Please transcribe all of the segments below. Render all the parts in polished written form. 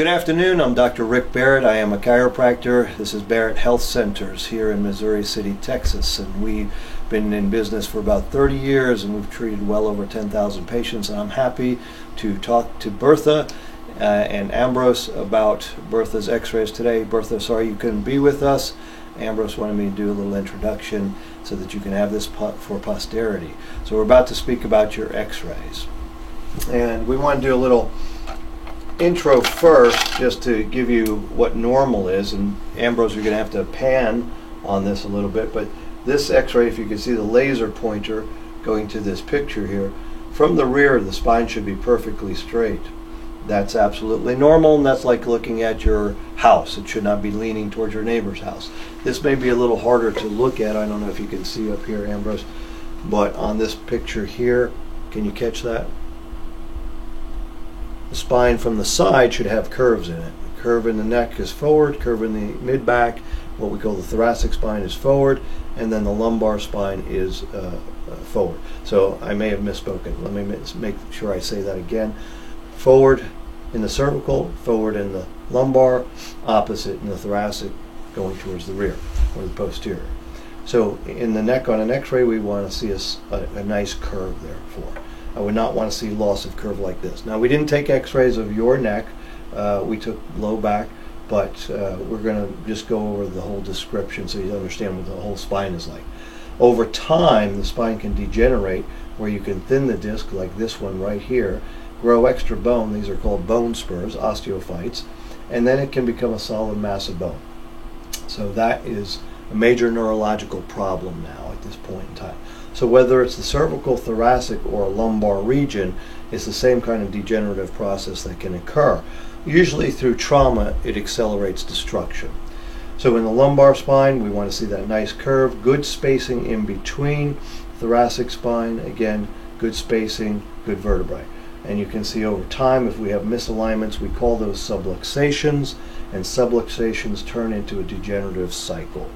Good afternoon, I'm Dr. Rick Barrett. I am a chiropractor. This is Barrett Health Centers here in Missouri City, Texas, and we've been in business for about 30 years and we've treated well over 10,000 patients, and I'm happy to talk to Bertha and Ambrose about Bertha's x-rays today. Bertha, sorry you couldn't be with us. Ambrose wanted me to do a little introduction so that you can have this for posterity. So we're about to speak about your x-rays, and we want to do a little intro first just to give you what normal is, and Ambrose, you're going to have to pan on this a little bit, but this x-ray, if you can see the laser pointer going to this picture here, from the rear the spine should be perfectly straight. That's absolutely normal, and that's like looking at your house. It should not be leaning towards your neighbor's house. This may be a little harder to look at. I don't know if you can see up here, Ambrose, but on this picture here, can you catch that? The spine from the side should have curves in it. The curve in the neck is forward, curve in the mid-back, what we call the thoracic spine, is forward, and then the lumbar spine is forward. So I may have misspoken. Let me make sure I say that again. Forward in the cervical, forward in the lumbar, opposite in the thoracic, going towards the rear or the posterior. So in the neck on an x-ray, we want to see a nice curve there for. I would not want to see loss of curve like this. Now, we didn't take x-rays of your neck. We took low back, but we're going to just go over the whole description so you understand what the whole spine is like. Over time, the spine can degenerate where you can thin the disc like this one right here, grow extra bone. These are called bone spurs, osteophytes, and then it can become a solid mass of bone. So that is a major neurological problem now at this point in time. So whether it's the cervical, thoracic, or lumbar region, it's the same kind of degenerative process that can occur. Usually through trauma, it accelerates destruction. So in the lumbar spine, we want to see that nice curve, good spacing in between. Thoracic spine, again, good spacing, good vertebrae. And you can see over time, if we have misalignments, we call those subluxations, and subluxations turn into a degenerative cycle.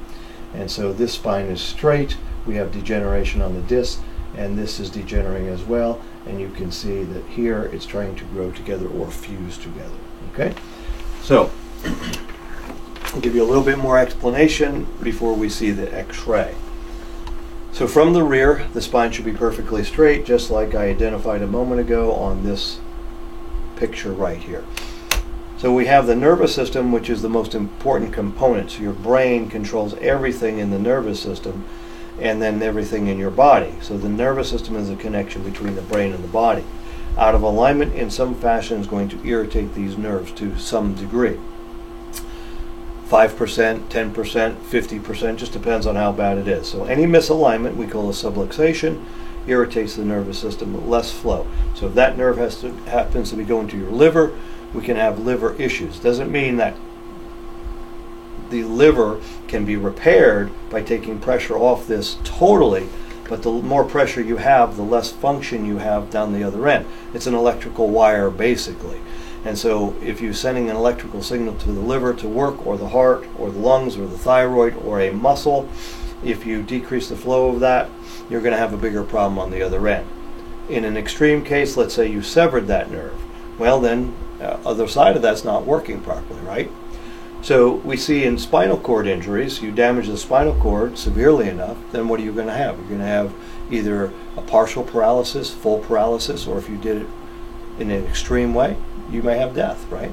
And so this spine is straight, we have degeneration on the disc, and this is degenerating as well, and you can see that here it's trying to grow together or fuse together. Okay, so I'll give you a little bit more explanation before we see the x-ray. So from the rear, the spine should be perfectly straight, just like I identified a moment ago on this picture right here. So we have the nervous system, which is the most important component. So your brain controls everything in the nervous system and then everything in your body. So the nervous system is a connection between the brain and the body. Out of alignment in some fashion is going to irritate these nerves to some degree. 5%, 10%, 50%, just depends on how bad it is. So any misalignment we call a subluxation, irritates the nervous system with less flow. So if that nerve happens to be going to your liver, we can have liver issues. Doesn't mean that the liver can be repaired by taking pressure off this totally, but the more pressure you have, the less function you have down the other end. It's an electrical wire basically. And so if you're sending an electrical signal to the liver to work, or the heart, or the lungs, or the thyroid, or a muscle, if you decrease the flow of that, you're going to have a bigger problem on the other end. In an extreme case, let's say you severed that nerve. Well, then other side of that's not working properly, right? So we see in spinal cord injuries, you damage the spinal cord severely enough, then what are you going to have? You're going to have either a partial paralysis, full paralysis, or if you did it in an extreme way, you may have death, right?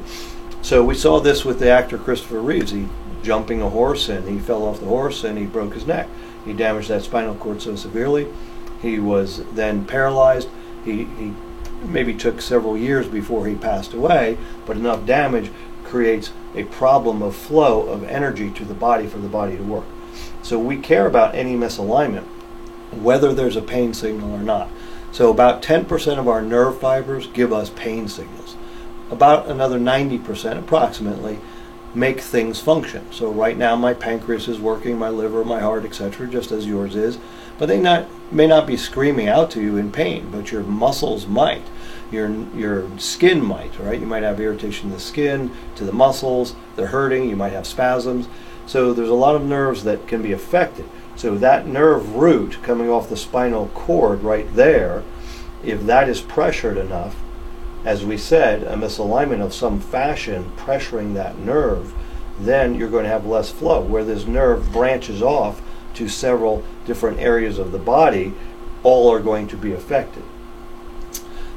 So we saw this with the actor Christopher Reeves. He jumping a horse, and he fell off the horse and he broke his neck. He damaged that spinal cord so severely, he was then paralyzed. He maybe took several years before he passed away, but enough damage creates a problem of flow of energy to the body for the body to work. So we care about any misalignment, whether there's a pain signal or not. So about 10% of our nerve fibers give us pain signals. About another 90% approximately make things function. So right now my pancreas is working, my liver, my heart, etc., just as yours is, but they may not be screaming out to you in pain, but your muscles might. Your skin might, right? You might have irritation in the skin, to the muscles, they're hurting, you might have spasms. So there's a lot of nerves that can be affected. So that nerve root coming off the spinal cord right there, if that is pressured enough, as we said, a misalignment of some fashion pressuring that nerve, then you're going to have less flow. Where this nerve branches off to several different areas of the body, all are going to be affected.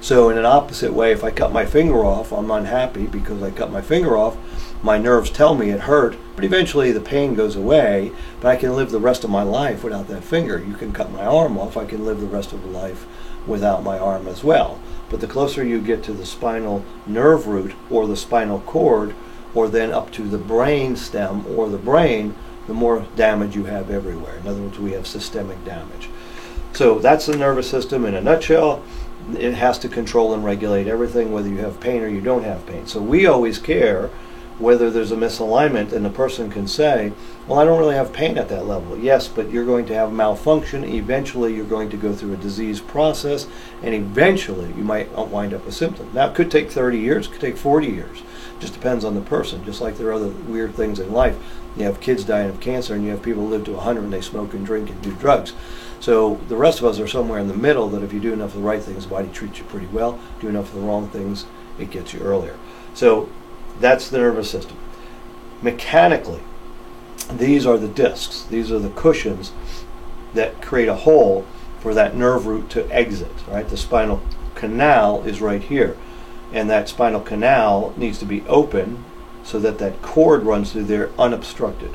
So in an opposite way, if I cut my finger off, I'm unhappy because I cut my finger off. My nerves tell me it hurt, but eventually the pain goes away, but I can live the rest of my life without that finger. You can cut my arm off, I can live the rest of the life without my arm as well. But the closer you get to the spinal nerve root or the spinal cord, or then up to the brain stem or the brain, the more damage you have everywhere. In other words, we have systemic damage. So that's the nervous system in a nutshell. It has to control and regulate everything, whether you have pain or you don't have pain. So we always care whether there's a misalignment, and the person can say, well, I don't really have pain at that level. Yes, but you're going to have malfunction. Eventually, you're going to go through a disease process, and eventually you might wind up with symptoms. Now, it could take 30 years, it could take 40 years. Just depends on the person, just like there are other weird things in life. You have kids dying of cancer, and you have people who live to 100 and they smoke and drink and do drugs. So the rest of us are somewhere in the middle, that if you do enough of the right things, the body treats you pretty well. Do enough of the wrong things, it gets you earlier. So that's the nervous system. Mechanically, these are the discs. These are the cushions that create a hole for that nerve root to exit, right? The spinal canal is right here, and that spinal canal needs to be open so that that cord runs through there unobstructed.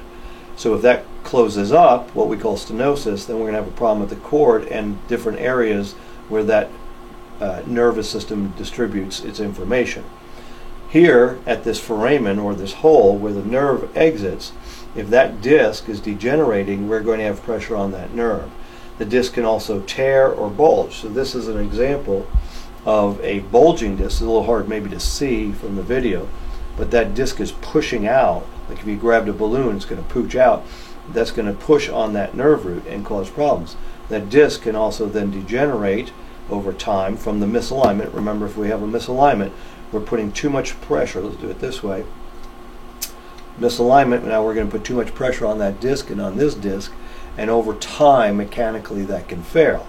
So if that closes up, what we call stenosis, then we're going to have a problem with the cord and different areas where that nervous system distributes its information. Here at this foramen, or this hole where the nerve exits, if that disc is degenerating, we're going to have pressure on that nerve. The disc can also tear or bulge. So this is an example of a bulging disc. It's a little hard maybe to see from the video, but that disc is pushing out. Like if you grabbed a balloon, it's going to pooch out. That's going to push on that nerve root and cause problems. That disc can also then degenerate over time from the misalignment. Remember, if we have a misalignment, we're putting too much pressure. Let's do it this way. Misalignment, now we're going to put too much pressure on that disc and on this disc, and over time, mechanically, that can fail.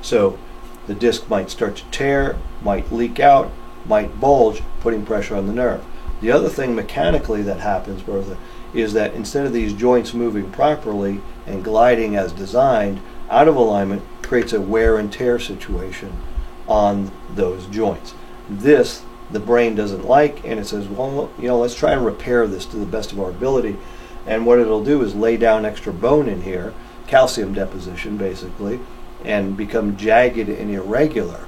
So the disc might start to tear, might leak out, might bulge, putting pressure on the nerve. The other thing mechanically that happens, Bertha, is that instead of these joints moving properly and gliding as designed, out of alignment creates a wear and tear situation on those joints. This, the brain doesn't like, and it says, well, let's try and repair this to the best of our ability. And what it'll do is lay down extra bone in here, calcium deposition basically, and become jagged and irregular.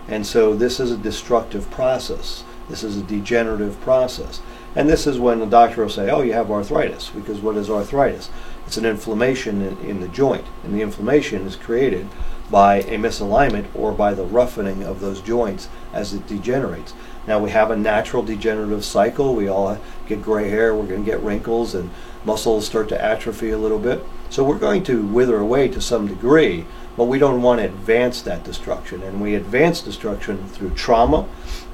And so this is a destructive process. This is a degenerative process. And this is when the doctor will say, oh, you have arthritis, because what is arthritis? It's an inflammation in the joint, and the inflammation is created by a misalignment or by the roughening of those joints as it degenerates. Now, we have a natural degenerative cycle. We all get gray hair, we're going to get wrinkles, and muscles start to atrophy a little bit. So we're going to wither away to some degree, but we don't want to advance that destruction. And we advance destruction through trauma,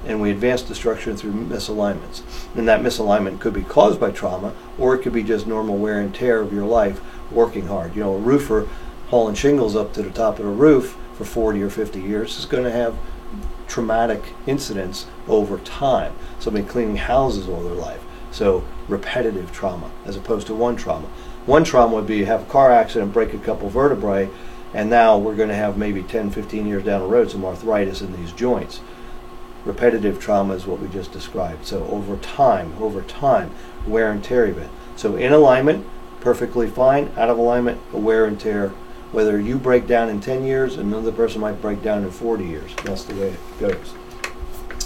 and we advance destruction through misalignments. And that misalignment could be caused by trauma, or it could be just normal wear and tear of your life working hard. A roofer hauling shingles up to the top of the roof for 40 or 50 years is going to have traumatic incidents over time. Somebody cleaning houses all their life. So repetitive trauma as opposed to one trauma. One trauma would be you have a car accident, break a couple vertebrae, and now we're going to have maybe 10, 15 years down the road some arthritis in these joints. Repetitive trauma is what we just described. So over time, wear and tear event. So in alignment, perfectly fine. Out of alignment, a wear and tear. Whether you break down in 10 years, another person might break down in 40 years. That's the way it goes.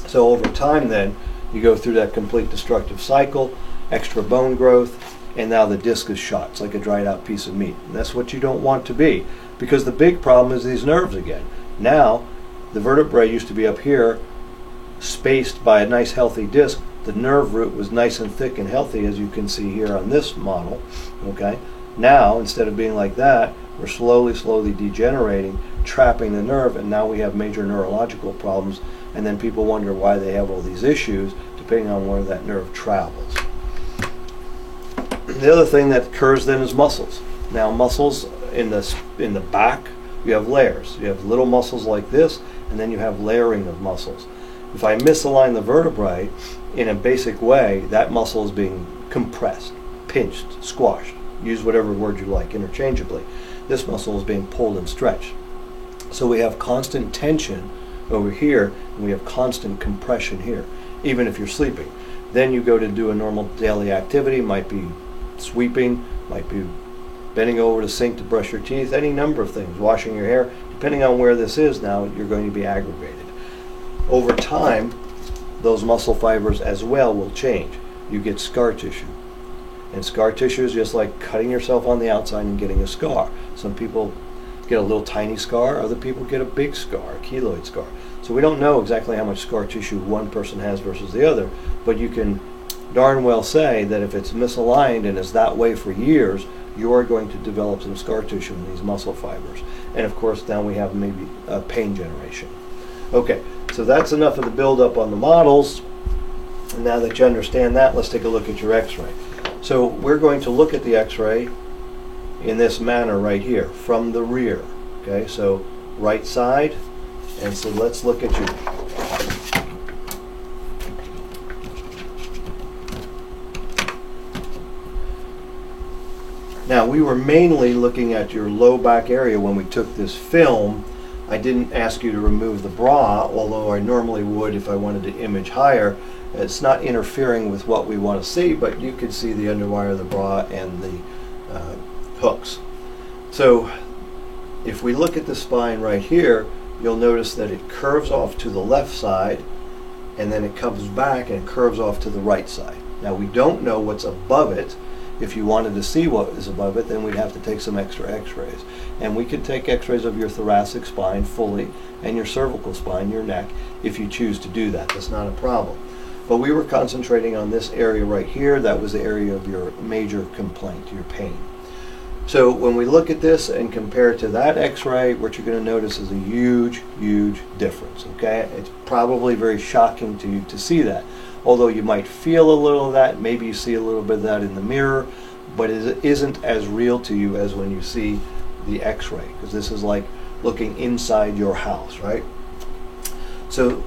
So over time then, you go through that complete destructive cycle, extra bone growth, and now the disc is shot. It's like a dried out piece of meat. And that's what you don't want to be, because the big problem is these nerves again. Now, the vertebrae used to be up here, spaced by a nice healthy disc. The nerve root was nice and thick and healthy, as you can see here on this model. Okay. Now, instead of being like that, we're slowly degenerating, trapping the nerve, and now we have major neurological problems, and then people wonder why they have all these issues, depending on where that nerve travels. The other thing that occurs then is muscles. Now, muscles in the back, you have layers. You have little muscles like this, and then you have layering of muscles. If I misalign the vertebrae in a basic way, that muscle is being compressed, pinched, squashed. Use whatever word you like interchangeably. This muscle is being pulled and stretched. So we have constant tension over here, and we have constant compression here, even if you're sleeping. Then you go to do a normal daily activity, might be sweeping, might be bending over to sink to brush your teeth, any number of things, washing your hair. Depending on where this is now, you're going to be aggravated. Over time, those muscle fibers as well will change. You get scar tissue. And scar tissue is just like cutting yourself on the outside and getting a scar. Some people get a little tiny scar, other people get a big scar, a keloid scar. So we don't know exactly how much scar tissue one person has versus the other, but you can darn well say that if it's misaligned and is that way for years, you are going to develop some scar tissue in these muscle fibers. And of course, now we have maybe pain generation. Okay, so that's enough of the build-up on the models. And now that you understand that, let's take a look at your x-ray. So we're going to look at the x-ray in this manner right here, from the rear. Okay, so right side, and so let's look at you. Now, we were mainly looking at your low back area when we took this film. I didn't ask you to remove the bra, although I normally would if I wanted to image higher. It's not interfering with what we want to see, but you can see the underwire of the bra and the hooks. So if we look at the spine right here, you'll notice that it curves off to the left side, and then it comes back and curves off to the right side. Now, we don't know what's above it. If you wanted to see what is above it, then we'd have to take some extra x-rays. And we could take x-rays of your thoracic spine fully and your cervical spine, your neck, if you choose to do that. That's not a problem. But we were concentrating on this area right here. That was the area of your major complaint, your pain. So when we look at this and compare it to that x-ray, what you're going to notice is a huge, huge difference, okay? It's probably very shocking to you to see that. Although you might feel a little of that, maybe you see a little bit of that in the mirror, but it isn't as real to you as when you see the x-ray, because this is like looking inside your house, right? So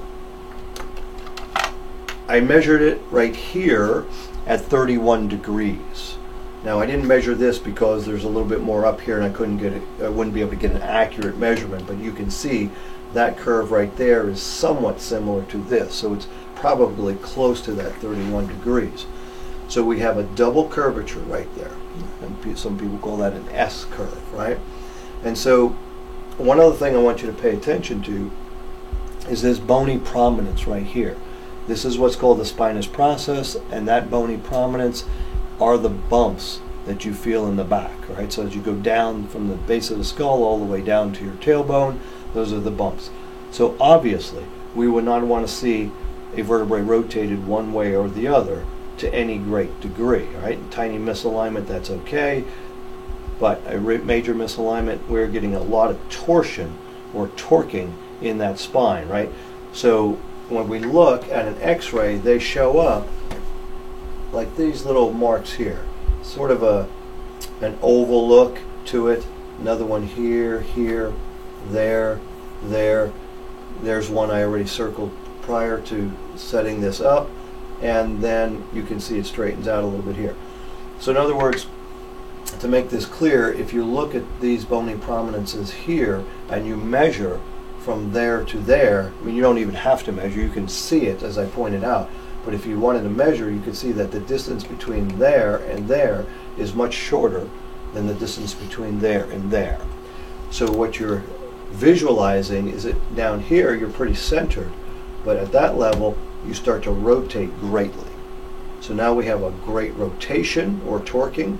I measured it right here at 31 degrees. Now, I didn't measure this because there's a little bit more up here and I couldn't get it, I wouldn't be able to get an accurate measurement, but you can see that curve right there is somewhat similar to this, so it's probably close to that 31 degrees. So we have a double curvature right there. And some people call that an S curve, right? And so one other thing I want you to pay attention to is this bony prominence right here. This is what's called the spinous process, and that bony prominence are the bumps that you feel in the back, right? So as you go down from the base of the skull all the way down to your tailbone, those are the bumps. So obviously, we would not want to see a vertebrae rotated one way or the other to any great degree, right? Tiny misalignment, that's okay, but a major misalignment, we're getting a lot of torsion or torquing in that spine, right? So when we look at an x-ray, they show up like these little marks here, sort of an oval look to it. Another one here, here, there, there. There's one I already circled prior to setting this up, and then you can see it straightens out a little bit here. So in other words, to make this clear, if you look at these bony prominences here and you measure from there to there, I mean, you don't even have to measure, you can see it as I pointed out, but if you wanted to measure, you could see that the distance between there and there is much shorter than the distance between there and there. So what you're visualizing is that down here you're pretty centered, but at that level you start to rotate greatly. So now we have a great rotation or torquing,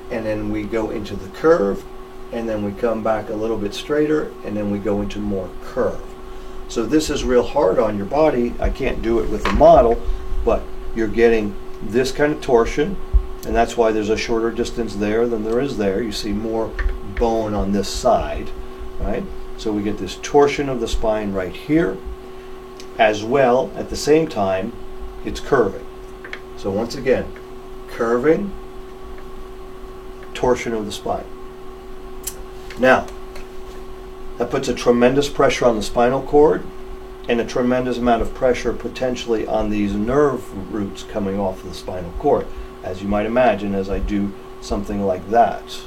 and then we go into the curve, and then we come back a little bit straighter, and then we go into more curve. So this is real hard on your body. I can't do it with a model, but you're getting this kind of torsion, and that's why there's a shorter distance there than there is there. You see more bone on this side, right? So we get this torsion of the spine right here, as well, at the same time, it's curving. So once again, curving, torsion of the spine. Now, that puts a tremendous pressure on the spinal cord, and a tremendous amount of pressure potentially on these nerve roots coming off of the spinal cord, as you might imagine, as I do something like that.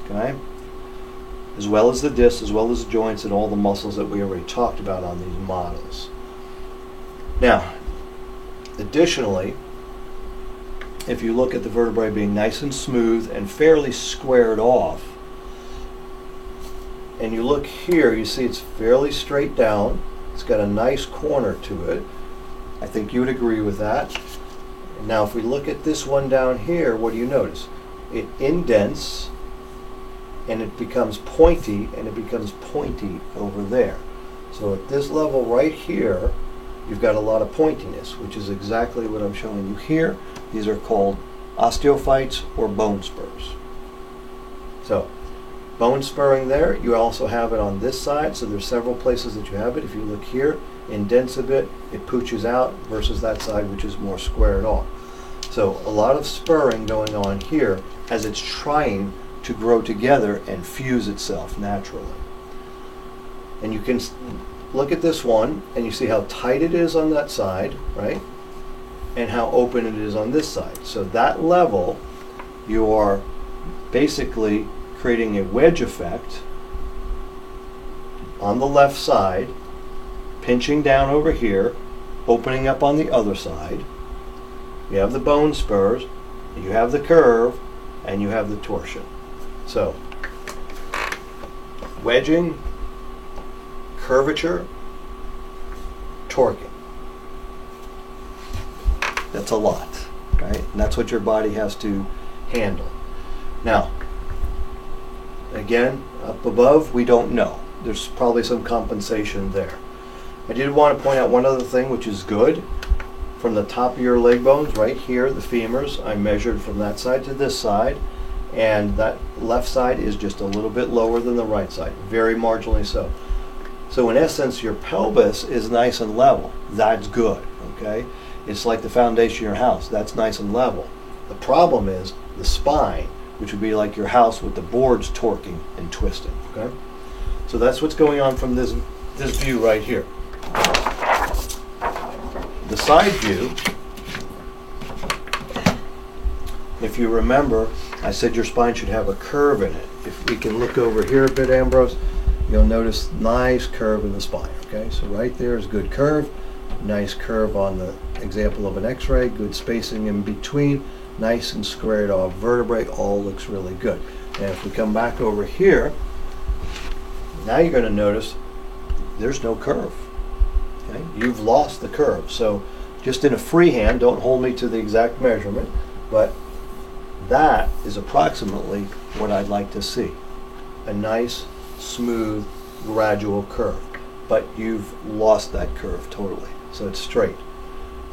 Okay? As well as the discs, as well as the joints and all the muscles that we already talked about on these models. Now, additionally, if you look at the vertebrae being nice and smooth and fairly squared off, and you look here, you see it's fairly straight down. It's got a nice corner to it. I think you would agree with that. Now, if we look at this one down here, what do you notice? It indents, and it becomes pointy, and it becomes pointy over there. So at this level right here, you've got a lot of pointiness, which is exactly what I'm showing you here. These are called osteophytes or bone spurs. So, bone spurring there, you also have it on this side, so there's several places that you have it. If you look here, indents a bit, it pooches out, versus that side which is more squared off. So a lot of spurring going on here as it's trying to grow together and fuse itself naturally. And you can look at this one and you see how tight it is on that side, right? And how open it is on this side. So that level, you are basically creating a wedge effect on the left side, pinching down over here, opening up on the other side. You have the bone spurs, you have the curve, and you have the torsion. So, wedging, curvature, torquing. That's a lot, right? And that's what your body has to handle. Now, again, up above, we don't know. There's probably some compensation there. I did want to point out one other thing, which is good. From the top of your leg bones, right here, the femurs, I measured from that side to this side, and that left side is just a little bit lower than the right side, very marginally so. So in essence, your pelvis is nice and level. That's good, okay? It's like the foundation of your house. That's nice and level. The problem is the spine, which would be like your house with the boards torquing and twisting, okay? So that's what's going on from this view right here. The side view, if you remember, I said your spine should have a curve in it. If we can look over here a bit, Ambrose, you'll notice nice curve in the spine, okay? So right there is good curve, nice curve on the example of an x-ray, good spacing in between, nice and squared off vertebrae, all looks really good. And if we come back over here, now you're going to notice there's no curve. Okay? You've lost the curve. So just in a free hand, don't hold me to the exact measurement, but that is approximately what I'd like to see. A nice, smooth, gradual curve. But you've lost that curve totally. So it's straight.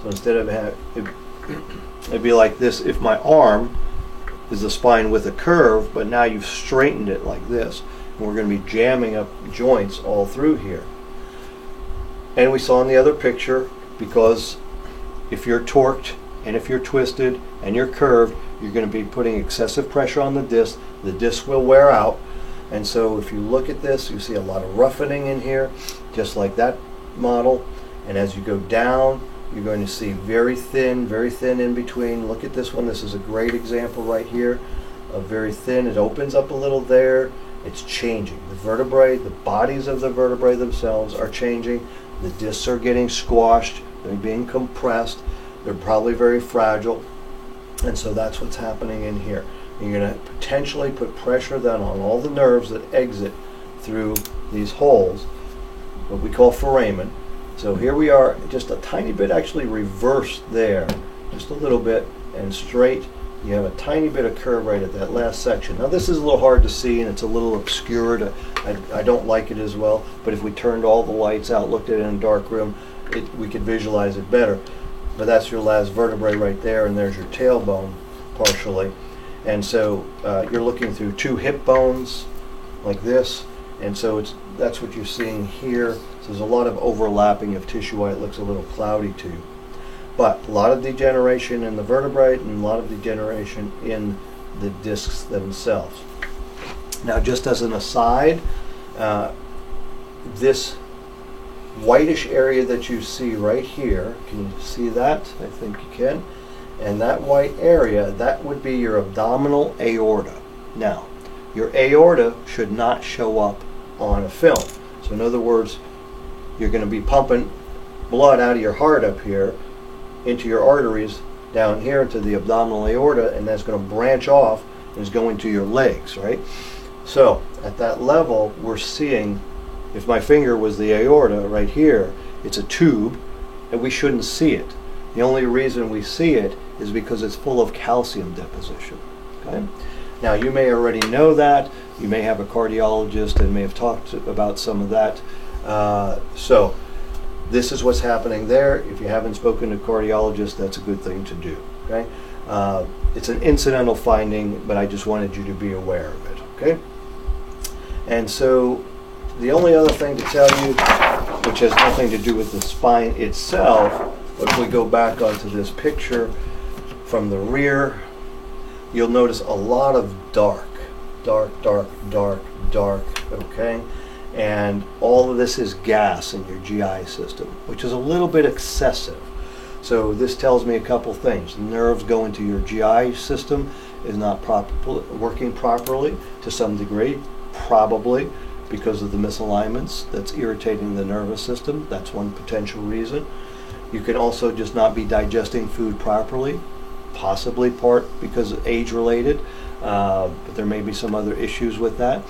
So instead of having, it'd be like this if my arm is the spine with a curve, but now you've straightened it like this. And we're going to be jamming up joints all through here. And we saw in the other picture, because if you're torqued and if you're twisted and you're curved, you're going to be putting excessive pressure on the disc. The disc will wear out. And so if you look at this, you see a lot of roughening in here, just like that model. And as you go down, you're going to see very thin in between. Look at this one. This is a great example right here of very thin. It opens up a little there. It's changing. The vertebrae, the bodies of the vertebrae themselves are changing. The discs are getting squashed. They're being compressed. They're probably very fragile. And so that's what's happening in here. You're going to potentially put pressure then on all the nerves that exit through these holes, what we call foramen. So here we are, just a tiny bit actually reversed there, just a little bit, and straight. You have a tiny bit of curve right at that last section. Now this is a little hard to see and it's a little obscured. I don't like it as well, but if we turned all the lights out, looked at it in a dark room, we could visualize it better. But that's your last vertebrae right there, and there's your tailbone partially. And so you're looking through two hip bones like this, and so that's what you're seeing here. So there's a lot of overlapping of tissue why it looks a little cloudy to you. But a lot of degeneration in the vertebrae and a lot of degeneration in the discs themselves. Now just as an aside, this whitish area that you see right here, can you see that? I think you can. And that white area, that would be your abdominal aorta. Now, your aorta should not show up on a film. So in other words, you're going to be pumping blood out of your heart up here into your arteries down here to the abdominal aorta, and that's going to branch off and is going to your legs, right? So at that level, we're seeing, if my finger was the aorta right here, it's a tube, and we shouldn't see it. The only reason we see it is because it's full of calcium deposition. Okay? Now, you may already know that. You may have a cardiologist and may have talked about some of that. So this is what's happening there. If you haven't spoken to a cardiologist, that's a good thing to do. Okay? It's an incidental finding, but I just wanted you to be aware of it. Okay? And so the only other thing to tell you, which has nothing to do with the spine itself, but if we go back onto this picture from the rear, you'll notice a lot of dark, okay? And all of this is gas in your GI system, which is a little bit excessive. So this tells me a couple things. The nerves going to your GI system is not working properly to some degree, probably because of the misalignments that's irritating the nervous system. That's one potential reason. You can also just not be digesting food properly, possibly part because of age-related, but there may be some other issues with that.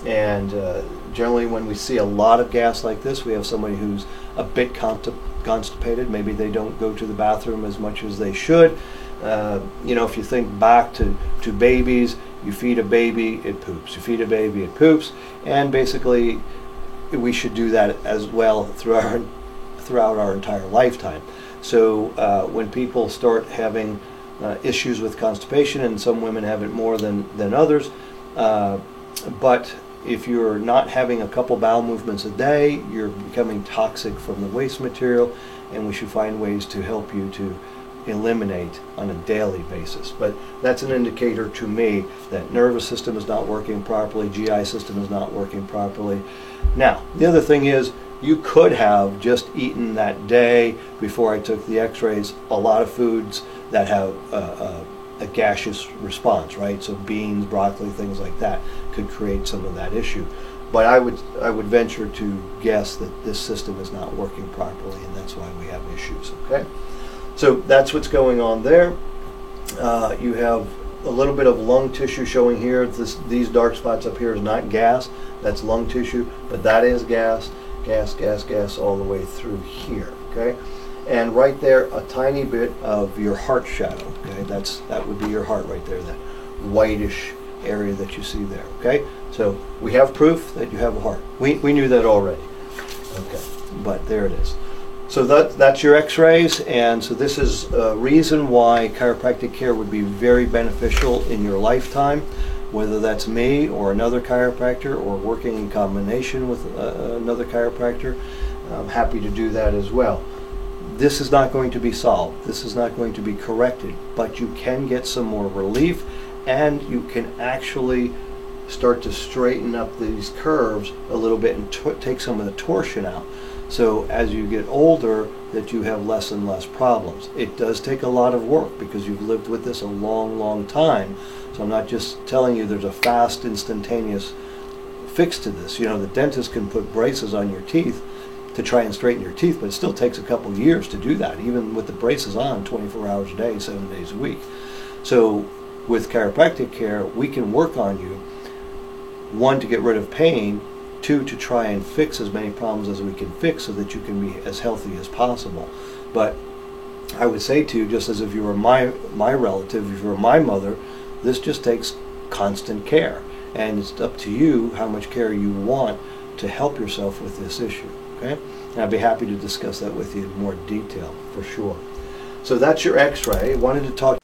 And generally when we see a lot of gas like this, we have somebody who's a bit constipated. Maybe they don't go to the bathroom as much as they should. You know, if you think back to babies, you feed a baby, it poops. You feed a baby, it poops. And basically, we should do that as well throughout our entire lifetime. So when people start having issues with constipation, and some women have it more than others, but if you're not having a couple bowel movements a day, you're becoming toxic from the waste material, and we should find ways to help you to eliminate on a daily basis. But that's an indicator to me that nervous system is not working properly, GI system is not working properly. Now, the other thing is, you could have just eaten that day before I took the x-rays a lot of foods that have a gaseous response, right? So beans, broccoli, things like that could create some of that issue. But I would venture to guess that this system is not working properly, and that's why we have issues, okay? So that's what's going on there. You have a little bit of lung tissue showing here. These dark spots up here is not gas, that's lung tissue, but that is gas. Gas all the way through here, okay? And right there, a tiny bit of your heart shadow, okay? That would be your heart right there, that whitish area that you see there, okay? So we have proof that you have a heart. We knew that already, okay? But there it is. So that's your x-rays, and so this is a reason why chiropractic care would be very beneficial in your lifetime, whether that's me or another chiropractor or working in combination with another chiropractor. I'm happy to do that as well. This is not going to be solved. This is not going to be corrected, but you can get some more relief, and you can actually start to straighten up these curves a little bit and take some of the torsion out. So as you get older, that you have less and less problems. It does take a lot of work because you've lived with this a long time. So I'm not just telling you there's a fast, instantaneous fix to this. You know, the dentist can put braces on your teeth to try and straighten your teeth, but it still takes a couple years to do that, even with the braces on 24 hours a day, 7 days a week. So with chiropractic care, we can work on you, one, to get rid of pain, two, to try and fix as many problems as we can fix so that you can be as healthy as possible. But I would say to you, just as if you were my relative, if you were my mother, this just takes constant care. And it's up to you how much care you want to help yourself with this issue, okay? And I'd be happy to discuss that with you in more detail, for sure. So that's your x-ray. I wanted to talk